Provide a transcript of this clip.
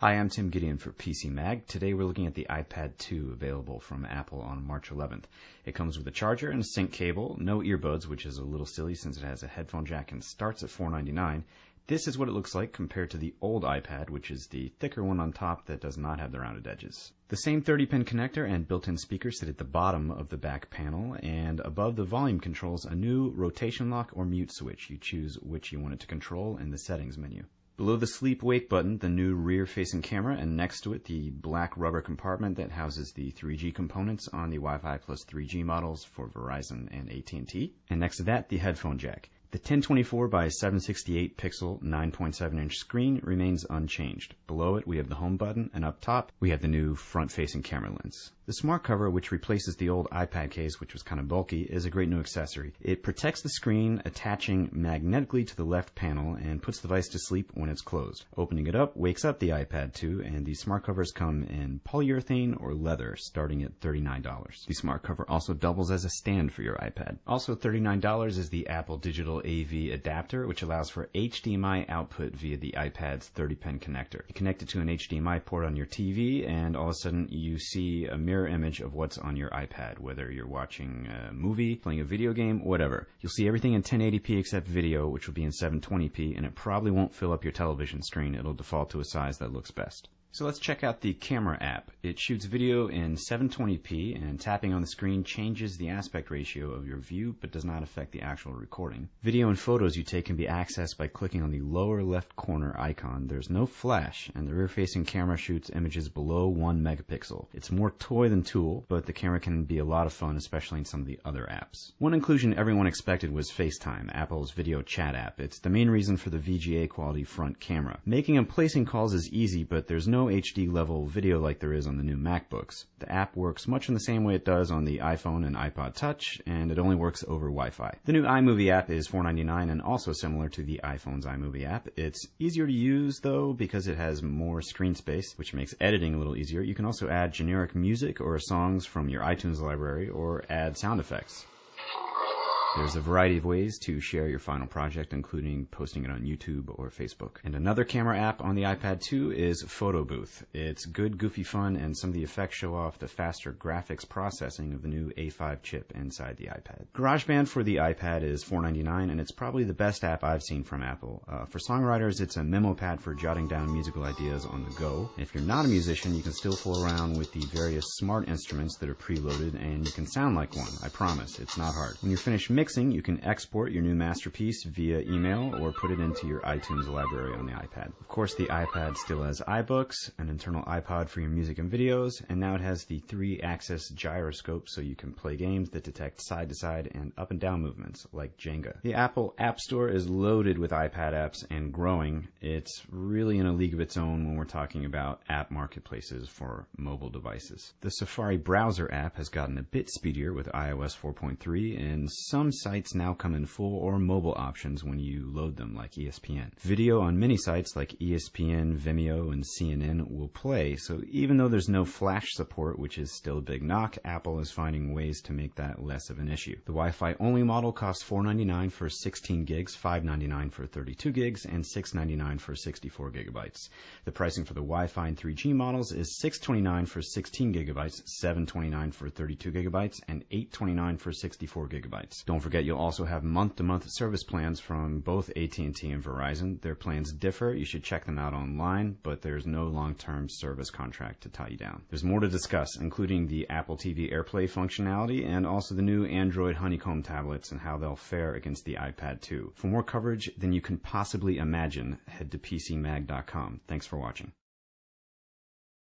Hi, I'm Tim Gideon for PCMag. Today we're looking at the iPad 2 available from Apple on March 11th. It comes with a charger and a sync cable, no earbuds, which is a little silly since it has a headphone jack and starts at $4.99. This is what it looks like compared to the old iPad, which is the thicker one on top that does not have the rounded edges. The same 30-pin connector and built-in speakers sit at the bottom of the back panel, and above the volume controls, a new rotation lock or mute switch. You choose which you want it to control in the settings menu. Below the sleep-wake button, the new rear-facing camera, and next to it, the black rubber compartment that houses the 3G components on the Wi-Fi plus 3G models for Verizon and AT&T. And next to that, the headphone jack. The 1024 by 768 pixel 9.7 inch screen remains unchanged. Below it, we have the home button, and up top, we have the new front-facing camera lens. The smart cover, which replaces the old iPad case, which was kind of bulky, is a great new accessory. It protects the screen, attaching magnetically to the left panel, and puts the device to sleep when it's closed. Opening it up wakes up the iPad 2, and the smart covers come in polyurethane or leather, starting at $39. The smart cover also doubles as a stand for your iPad. Also $39 is the Apple Digital AV adapter, which allows for HDMI output via the iPad's 30-pin connector. You connect it to an HDMI port on your TV, and all of a sudden you see a mirror image of what's on your iPad, whether you're watching a movie, playing a video game, whatever. You'll see everything in 1080p except video, which will be in 720p, and it probably won't fill up your television screen. It'll default to a size that looks best. So let's check out the camera app. It shoots video in 720p, and tapping on the screen changes the aspect ratio of your view but does not affect the actual recording. Video and photos you take can be accessed by clicking on the lower left corner icon. There's no flash, and the rear-facing camera shoots images below 1 megapixel. It's more toy than tool, but the camera can be a lot of fun, especially in some of the other apps. One inclusion everyone expected was FaceTime, Apple's video chat app. It's the main reason for the VGA quality front camera. Making and placing calls is easy, but there's no HD level video like there is on the new MacBooks. The app works much in the same way it does on the iPhone and iPod Touch, and it only works over Wi-Fi. The new iMovie app is $4.99 and also similar to the iPhone's iMovie app. It's easier to use though because it has more screen space, which makes editing a little easier. You can also add generic music or songs from your iTunes library or add sound effects. There's a variety of ways to share your final project, including posting it on YouTube or Facebook. And another camera app on the iPad 2 is Photo Booth. It's good, goofy fun, and some of the effects show off the faster graphics processing of the new A5 chip inside the iPad. GarageBand for the iPad is $4.99, and it's probably the best app I've seen from Apple. For songwriters, it's a memo pad for jotting down musical ideas on the go. And if you're not a musician, you can still fool around with the various smart instruments that are preloaded, and you can sound like one. I promise, it's not hard. When you're finished mixing, you can export your new masterpiece via email or put it into your iTunes library on the iPad. Of course, the iPad still has iBooks, an internal iPod for your music and videos, and now it has the 3-axis gyroscope so you can play games that detect side-to-side and up-and-down movements like Jenga. The Apple App Store is loaded with iPad apps and growing. It's really in a league of its own when we're talking about app marketplaces for mobile devices. The Safari browser app has gotten a bit speedier with iOS 4.3, and some sites now come in full or mobile options when you load them, like ESPN. Video on many sites like ESPN, Vimeo, and CNN will play, so even though there's no flash support, which is still a big knock, Apple is finding ways to make that less of an issue. The Wi-Fi only model costs $4.99 for 16 gigs, $5.99 for 32 gigs, and $6.99 for 64 gigabytes. The pricing for the Wi-Fi and 3G models is $6.29 for 16 gigabytes, $7.29 for 32 gigabytes, and $8.29 for 64 gigabytes. Don't forget, you'll also have month-to-month service plans from both AT&T and Verizon. Their plans differ. You should check them out online, but there's no long-term service contract to tie you down. There's more to discuss, including the Apple TV AirPlay functionality and also the new Android Honeycomb tablets and how they'll fare against the iPad 2. For more coverage than you can possibly imagine, head to PCMag.com. Thanks for watching.